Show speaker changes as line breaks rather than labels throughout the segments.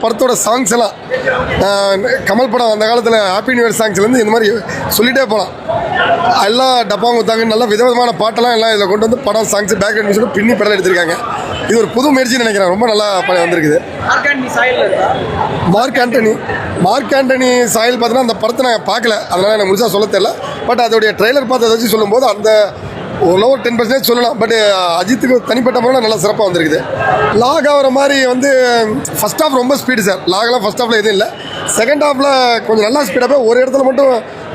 படத்தோட சாங்ஸ் எல்லாம் கமல் படம் அந்த காலத்தில் ஹாப்பி நியூ இயர் சாங்ஸ்லேருந்து இந்த மாதிரி சொல்லிகிட்டே போகலாம். எல்லா டப்பாங்க ஊத்தாங்க நல்ல விதவிதமான பாட்டெல்லாம் எல்லாம் இதில் கொண்டு வந்து படம் சாங்ஸ் பேக்ரவுண்ட் மியூசிக் பின்னி படம் எடுத்திருக்காங்க. இது ஒரு புது முயற்சின்னு நினைக்கிறேன். ரொம்ப நல்லா வந்திருக்குது. மார்க் ஆண்டனி சாயல் பார்த்தீங்கன்னா அந்த படத்தை நான் பார்க்கல, அதனால் எனக்கு முழுசாக சொல்ல தெரியல. பட் அதோடைய ட்ரெய்லர் பார்த்து அதை வச்சு சொல்லும்போது அந்த ஓரளவு 10% சொல்லலாம். பட் அஜித்துக்கு தனிப்பட்ட முறையில் நல்லா சிறப்பாக வந்திருக்குது. லாக் ஆகிற மாதிரி வந்து ஃபஸ்ட் ஹாஃப் ரொம்ப ஸ்பீடு சார். லாகெலாம் ஃபஸ்ட் ஹாஃபில் எதுவும் இல்லை. செகண்ட் ஹாஃபில் கொஞ்சம் நல்லா ஸ்பீடாக போய் ஒரு இடத்துல மட்டும்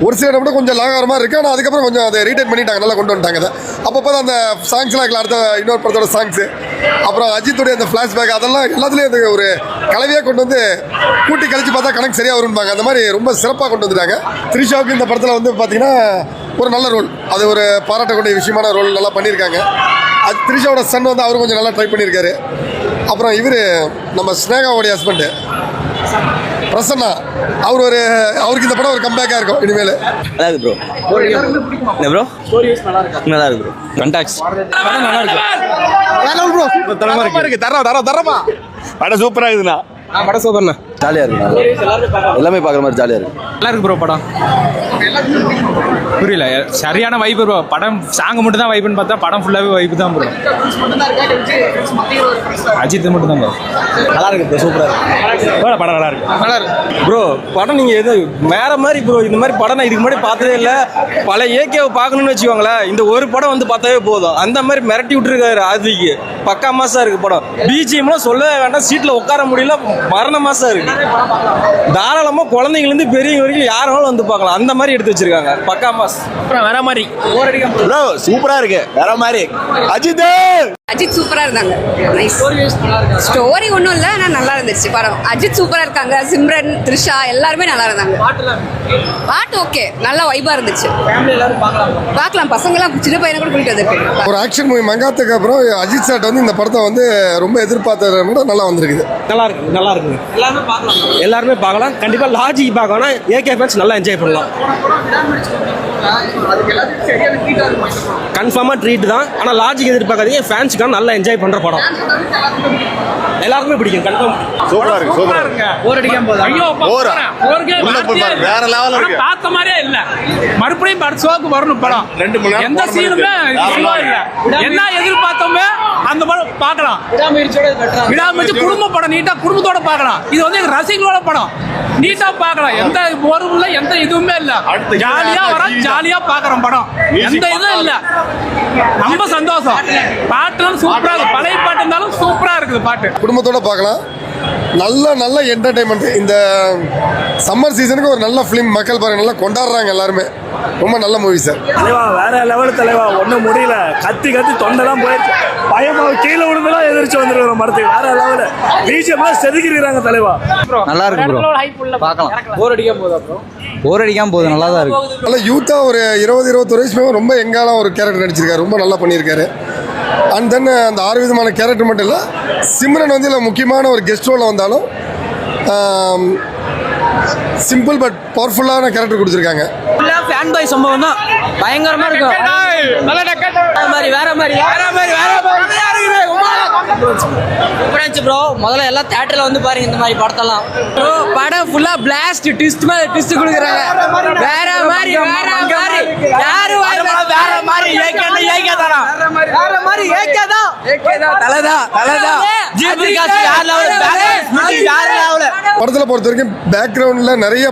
ஒரு சில மட்டும் கொஞ்சம் லாக் ஆகிற மாதிரி இருக்குது. ஆனால் அதுக்கப்புறம் கொஞ்சம் அதை ரீடைன் பண்ணிட்டாங்க, நல்லா கொண்டு வந்துட்டாங்க. அதை அப்பப்போ தான் அந்த சாங்ஸ்லாம் இருக்கல, அடுத்த இன்னொரு படத்தோட சாங்ஸு, அப்புறம் அஜித்துடைய அந்த ஃப்ளாஷ்பேக், அதெல்லாம் எல்லாத்துலேயும் அது ஒரு கலவையாக கொண்டு வந்து கூட்டி கழிச்சு பார்த்தா கணக்கு சரியாக வரும்பாங்க. அந்த மாதிரி ரொம்ப சிறப்பாக கொண்டு வந்துட்டாங்க. த்ரிஷாவுக்கு இந்த படத்தில் வந்து பார்த்திங்கன்னா ஒரு நல்ல ரோல், அது ஒரு பாராட்டக்கூடிய விஷயமான ரோல் நல்லா பண்ணியிருக்காங்க. அது த்ரிஷாவோட சன் வந்து அவரும் கொஞ்சம் நல்லா ட்ரை பண்ணியிருக்காரு. அப்புறம் இவர் நம்ம ஸ்னேகாவுடைய ஹஸ்பண்டு பிரசன்னா, அவருக்கு இந்த படம் ஒரு கம்பேக்காக இருக்கும் இனிமேல்.
நல்லா இருக்கு ப்ரோ. என்ன ப்ரோ? நல்லா இருக்கு ப்ரோ. கண்டாக்ட்ஸ் படம் நல்லா இருக்கு. ப்ரோ தரமா இருக்கு. தரமா படம் சூப்பராக இருக்குதுண்ணா. படம் சூப்பர்ண்ணா. ஜாலியாக இருக்கு. எல்லாமே பார்க்குற மாதிரி ஜாலியாக இருக்கு.
நல்லா இருக்கு ப்ரோ படம். புரியல, சரியான வைப்பு ப்ரோ. படம் சாங் மட்டும் தான் வைப்புன்னு பார்த்தா படம் ஃபுல்லாகவே வைப்பு தான் ப்ரோ. அஜித் மட்டும் தான் ப்ரோ.
நல்லா இருக்கு ப்ரோ. சூப்பராக இருக்கு படம். நல்லா இருக்கு
ப்ரோ. படம் நீங்கள் எது வேற மாதிரி ப்ரோ. இந்த மாதிரி படம் நான் இதுக்கு முன்னாடி பார்த்ததே இல்லை. பல ஏகேவை பார்க்கணும்னு வச்சுக்கோங்களேன், இந்த ஒரு படம் வந்து பார்த்தாவே போதும். அந்த மாதிரி மிரட்டி விட்டுருக்காரு ஆதிக்கு. பக்கா மாசா இருக்கு படம். பிஜிஎம்லாம் சொல்லவே வேண்டாம். சீட்டில் உட்கார முடியல, மரண மாசா இருக்கு. தாராளமாக குழந்தைங்கலேருந்து பெரியவங்க வரைக்கும் யாராலும் வந்து பார்க்கலாம். அந்த மாதிரி எடுத்து வச்சிருக்காங்க. பக்கா மாஸ். அப்புறம் வேற மாதிரி ப்ரோ சூப்பரா இருக்கு. வேற மாதிரி
அஜித் சூப்பரா இருந்தாங்க. ஸ்டோரி ஒன்றும் இல்லை, ஆனால் நல்லா இருந்துச்சு படம். அஜித் சூப்பரா இருக்காங்க. சிம்ரன், த்ரிஷா எல்லாருமே நல்லா இருந்தாங்க. பாட்டு ஓகே, நல்லா வைபா இருந்துச்சு. பார்க்கலாம், பசங்களாம் சின்ன பையனை கூட கூட்டிட்டு வந்திருக்கு.
ஒரு ஆக்ஷன் மூவி மங்காத்துக்கு அப்புறம் அஜித் சார் வந்து இந்த படத்தை வந்து ரொம்ப எதிர்பார்த்ததை விட நல்லா வந்திருக்குது.
நல்லா இருக்கு. எல்லாருமே பார்க்கலாம். கண்டிப்பா லாஜிக் பார்க்கணும். ஏகே ஃபேன்ஸ் நல்லா என்ஜாய் பண்ணலாம். கன்ஃபார்மா ட்ரீட் தான். ஆனால் லாஜிக் எதிர்பார்க்காதீங்க. ஃபேன்ஸுக்கான நல்லா என்ஜாய் பண்ற படம். எல்லாருக்குமே பிடிக்கும். கன்ஃபார்ம்
சூப்பரா இருக்கு. சூப்பரா இருக்கு.
போர் அடிக்காம போகுது. ஐயோ
வேற லெவல்ல இருக்கு.
பார்த்த மாதிரியே இல்ல. மறுபடியும் பட ஷோக்கு வரணும் படம். 2 மணி நேரம் எந்த சீனுமே ஸ்லோ இல்ல. என்ன எதிர்பார்த்தோமே அந்த படம் பார்க்கலாம். விடாமுயற்சி குடும்ப படம். நீட்டா குடும்பத்தோட பார்க்கலாம். இது வந்து ரசிகளோட படம். நீட்டா பார்க்கலாம். எந்த போரும் இல்ல, எந்த இதுவுமே இல்ல. ஜாலியா வர ஜாலியா பார்க்கறோம் படம். எந்த இதுவும் இல்ல. ரொம்ப சந்தோஷம். பாட்டுலாம் சூப்பரா இருக்கு. பழைய பாட்டு இருந்தாலும் சூப்பரா இருக்குது பாட்டு.
குடும்பத்தோட பார்க்கலாம். நல்ல என்டர்டைன்மெண்ட். இந்த சம்மர் சீசனுக்கு ஒரு நல்ல ஃபிலிம். மக்கள் பாருங்க நல்லா கொண்டாடுறாங்க எல்லாருமே. ரொம்ப நல்ல மூவி சார்.
தலைவா வேற லெவலு தலைவா. ஒன்றும் முடியல. கத்தி தொண்டெல்லாம் போயிடுச்சு. பயமாக கீழே விழுந்துலாம் எதிர்த்து வந்துருக்கிற மரத்துக்கு. வேற லெவலு. பிஜிஎம்லாம் செதுக்கிடுறாங்க தலைவா.
நல்லா இருக்கு ப்ரோ. பார்க்கலாம். போர் அடிக்காம போகுது. நல்லா தான் இருக்கு.
நல்ல யூத்தா ஒரு 20-21 வயசு ரொம்ப எங்கால ஒரு கேரக்டர் நடிச்சிருக்காரு. ரொம்ப நல்லா பண்ணியிருக்காரு. அண்ட் தென் அந்த 6 விதமான கேரக்டர் மட்டும் இல்லை, சிம்ரன் வந்து இல்லை முக்கியமான ஒரு கெஸ்ட் ரோலில் வந்தாலும் சிம்பிள் பட் பவர்ஃபுல்லான கேரக்டர் கொடுத்துருக்காங்க.
ஃபேன் பாய் சம்பவம் தான். பயங்கரமா இருக்கும். ப்ரோ முதல்ல எல்லாம் தியேட்டர்ல வந்து பாருங்க இந்த மாதிரி படத்தெல்லாம். படம் ஃபுல்லா பிளாஸ்ட் ட்விஸ்ட் மேல ட்விஸ்ட் கொடுக்குறாங்க. வேற மாதிரி
படத்தில் பொறுத்த வரைக்கும் பேக்ரவுண்ட்ல நிறைய